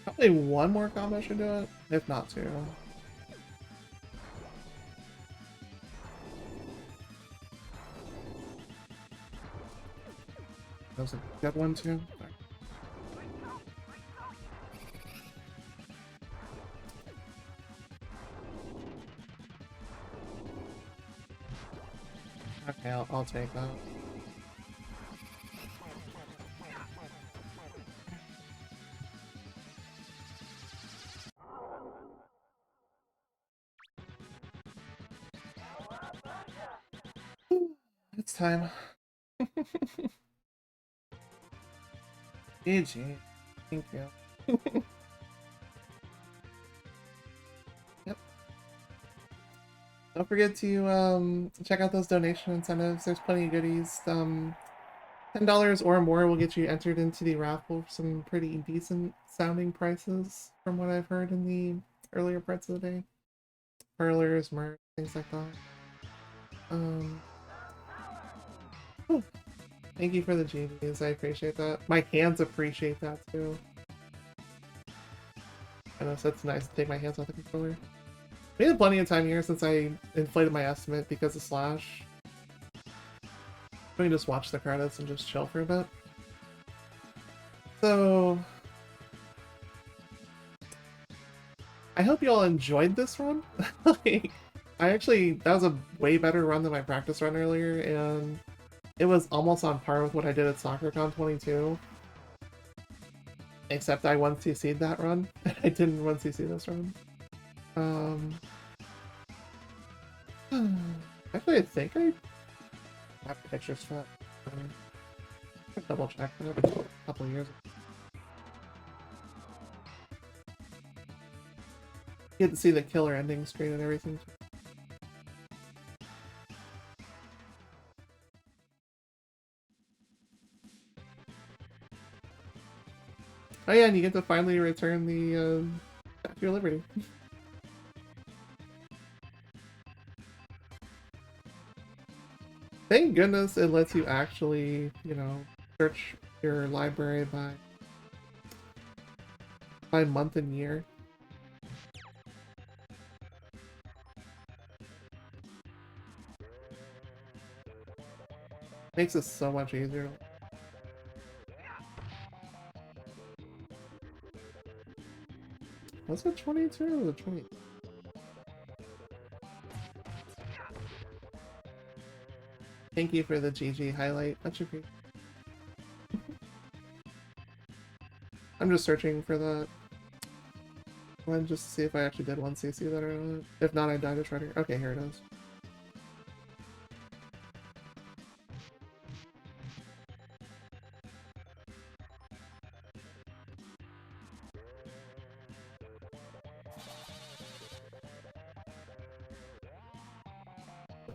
Speaker 2: Probably one more combo should do it, if not two. That was a good one too. Okay, I'll take that. It's time. GG. Thank you. Yep. Don't forget to check out those donation incentives. There's plenty of goodies. $10 or more will get you entered into the raffle for some pretty decent sounding prices from what I've heard in the earlier parts of the day. Parlors, merch, things like that. Whew. Thank you for the GBs, I appreciate that. My hands appreciate that too. I know, so it's nice to take my hands off the controller. We had plenty of time here since I inflated my estimate because of Slash. We can just watch the credits and just chill for a bit. So I hope you all enjoyed this run. Like, that was a way better run than my practice run earlier, and it was almost on par with what I did at SoccerCon 22. Except I 1CC'd that run. I didn't 1CC this run. Actually, I think I have pictures for that. Double check that a couple of years ago. You get to see the killer ending screen and everything. Oh yeah, and you get to finally return the Statue of Liberty. Thank goodness it lets you actually, you know, search your library by month and year. Makes it so much easier. Was it 22 or was it 20? Thank you for the GG highlight. Much appreciated. I'm just searching for that one just to see if I actually did 1CC that or not. If not, I died a shredder. Okay, here it is.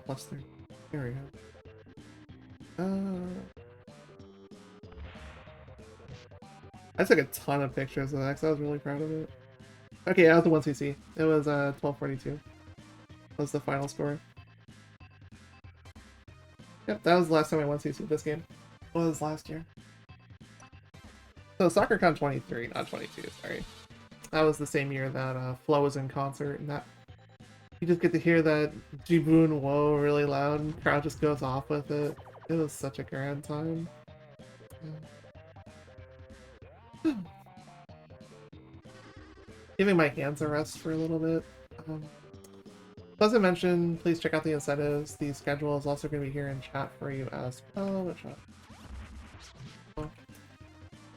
Speaker 2: Plus 3. There we go. I took a ton of pictures of that because I was really proud of it. Okay, I was the 1CC. It was 1242. Was the final score. Yep, that was the last time I 1CC'd this game. Was last year. So SoccerCon 23, not 22, sorry. That was the same year that Flo was in concert, and that you just get to hear that Jibun Woe really loud, and the crowd just goes off with it. It was such a grand time. Yeah. Giving my hands a rest for a little bit. As I mentioned, please check out the incentives. The schedule is also going to be here in chat for you as well.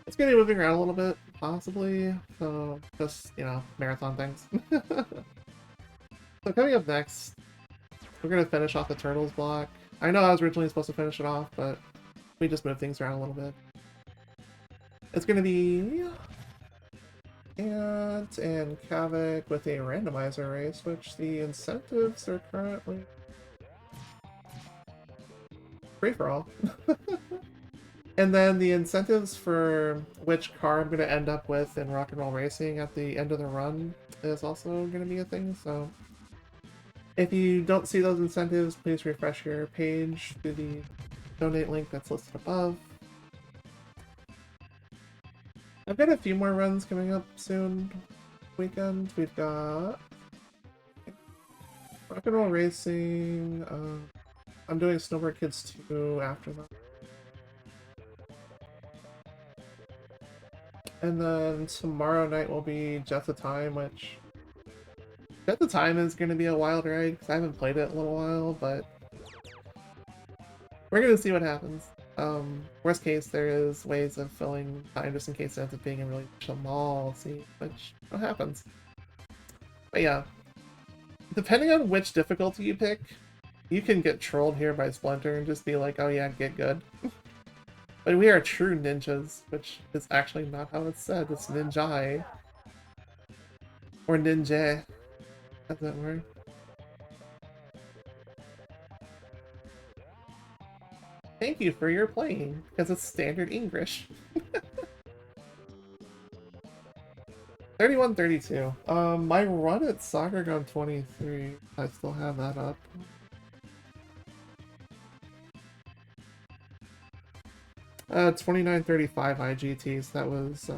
Speaker 2: It's going to be moving around a little bit, possibly. So, just, you know, marathon things. So coming up next, we're going to finish off the Turtles block. I know I was originally supposed to finish it off, but we just moved things around a little bit. It's going to be Ant and Kavik with a randomizer race, which the incentives are currently free for all. And then the incentives for which car I'm going to end up with in Rock and Roll Racing at the end of the run is also going to be a thing, so if you don't see those incentives, please refresh your page through the donate link that's listed above. I've got a few more runs coming up soon. Weekend, we've got Rock and Roll Racing. I'm doing Snowboard Kids 2 after that. And then tomorrow night will be Jet the Time, which Jet the Time is going to be a wild ride because I haven't played it in a little while, but we're gonna see what happens. Worst case, there is ways of filling time just in case it ends up being a really small scene, which what happens. But yeah, depending on which difficulty you pick, you can get trolled here by Splinter and just be like, oh yeah, get good. But we are true ninjas, which is actually not how it's said. It's ninjai. Or ninja. How's that word? Thank you for your playing, because it's standard English. 31-32. My run at Soccer Gun 23. I still have that up. Uh, 29-35 IGTs. That was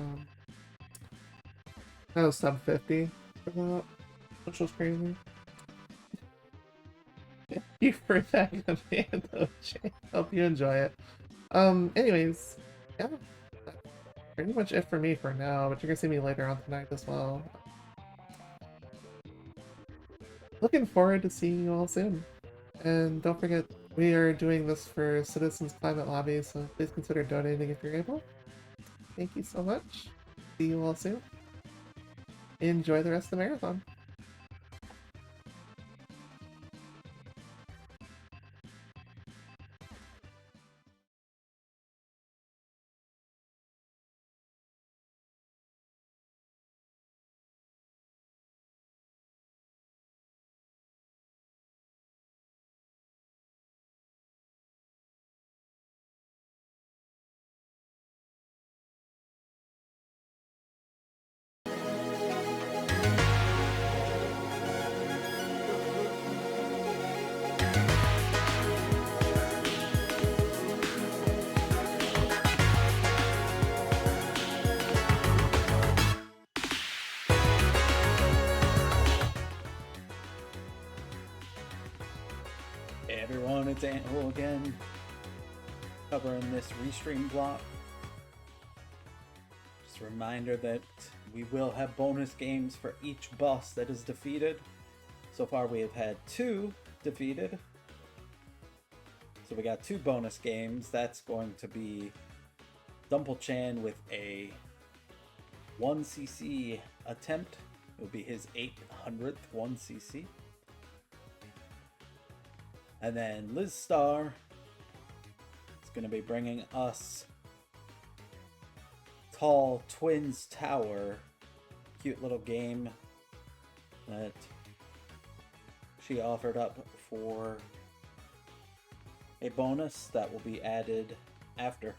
Speaker 2: sub 50 for that, which was crazy. Thank you for that command, OJ. Hope you enjoy it. Anyways, yeah. That's pretty much it for me for now, but you're gonna see me later on tonight as well. Looking forward to seeing you all soon. And don't forget, we are doing this for Citizens Climate Lobby, so please consider donating if you're able. Thank you so much. See you all soon. Enjoy the rest of the marathon.
Speaker 1: Hey everyone, it's Anthill again, covering this restream block. Just a reminder that we will have bonus games for each boss that is defeated. So far we have had 2 defeated. So we got 2 bonus games. That's going to be Dumple-chan with a 1cc attempt. It will be his 800th 1cc. And then Liz Star is going to be bringing us Tall Twins Tower. Cute little game that she offered up for a bonus that will be added after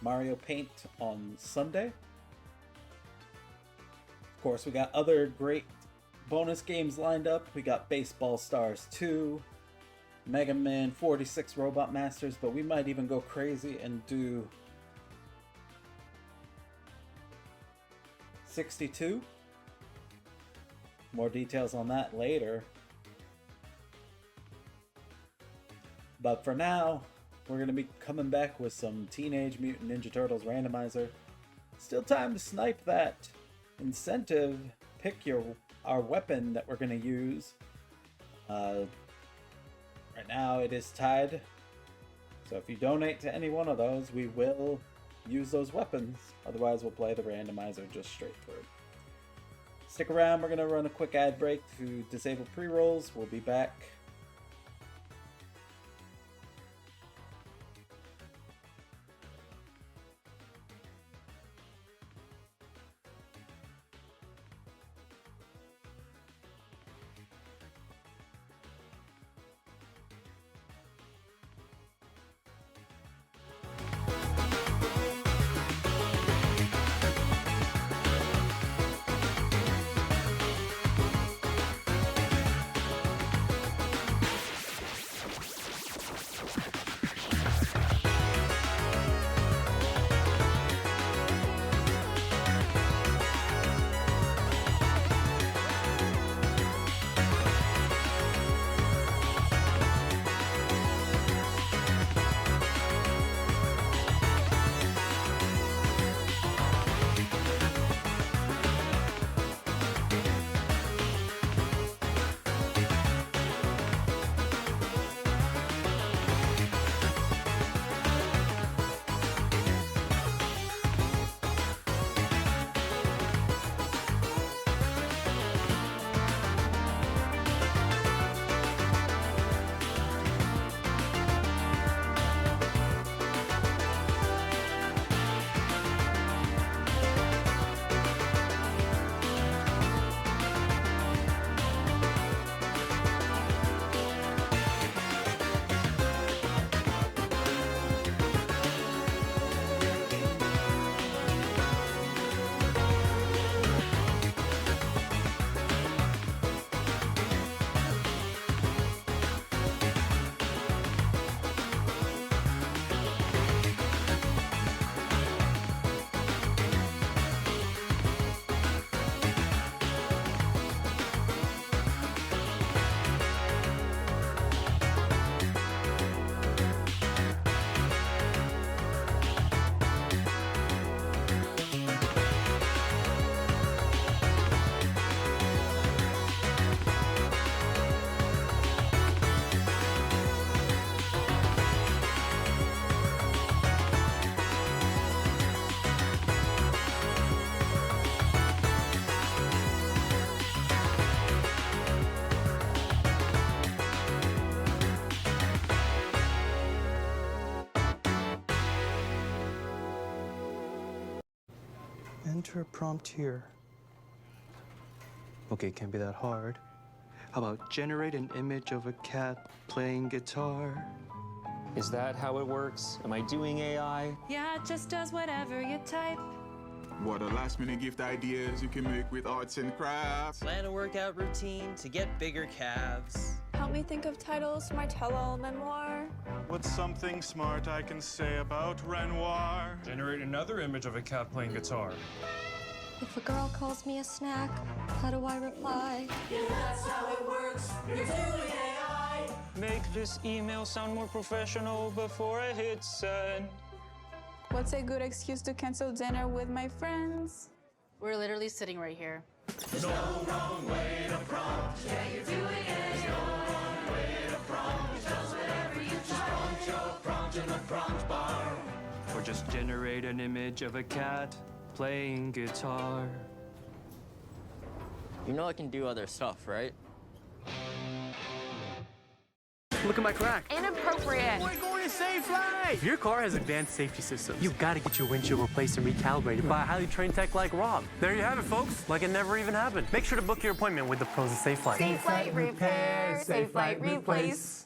Speaker 1: Mario Paint on Sunday. Of course, we got other great bonus games lined up. We got Baseball Stars 2, Mega Man 46 Robot Masters, but we might even go crazy and do 62. More details on that later. But for now, we're going to be coming back with some Teenage Mutant Ninja Turtles randomizer. Still time to snipe that incentive. Pick our weapon that we're going to use. Right now it is tied. So if you donate to any one of those, we will use those weapons. Otherwise, we'll play the randomizer just straight through. Stick around. We're going to run a quick ad break to disable pre-rolls. We'll be back.
Speaker 4: Enter a prompt here. Okay, can't be that hard. How about generate an image of a cat playing guitar?
Speaker 5: Is that how it works? Am I doing AI?
Speaker 6: Yeah, it just does whatever you type.
Speaker 7: What a last-minute gift ideas you can make with arts and crafts.
Speaker 8: Plan a workout routine to get bigger calves.
Speaker 9: Help me think of titles for my tell-all memoir.
Speaker 10: What's something smart I can say about Renoir?
Speaker 11: Generate another image of a cat playing guitar.
Speaker 12: If a girl calls me a snack, how do I reply?
Speaker 13: Yeah, that's how it works. You're doing AI.
Speaker 4: Make this email sound more professional before I hit send.
Speaker 9: What's a good excuse to cancel dinner with my friends?
Speaker 6: We're literally sitting right here.
Speaker 13: There's no wrong way to prompt. Yeah, you're doing it. There's no wrong way to prompt. It does whatever you type. Just prompt your prompt in the prompt bar.
Speaker 4: Or just generate an image of a cat playing guitar.
Speaker 8: You know I can do other stuff, right?
Speaker 5: Look at my crack.
Speaker 9: Inappropriate.
Speaker 5: We're going to save lives!
Speaker 11: If your car has advanced safety systems, you've got to get your windshield replaced and recalibrated by a highly trained tech like Rob. There you have it, folks. Like it never even happened. Make sure to book your appointment with the pros at Safe Flight.
Speaker 9: Safe Flight repair, Safe Flight replace.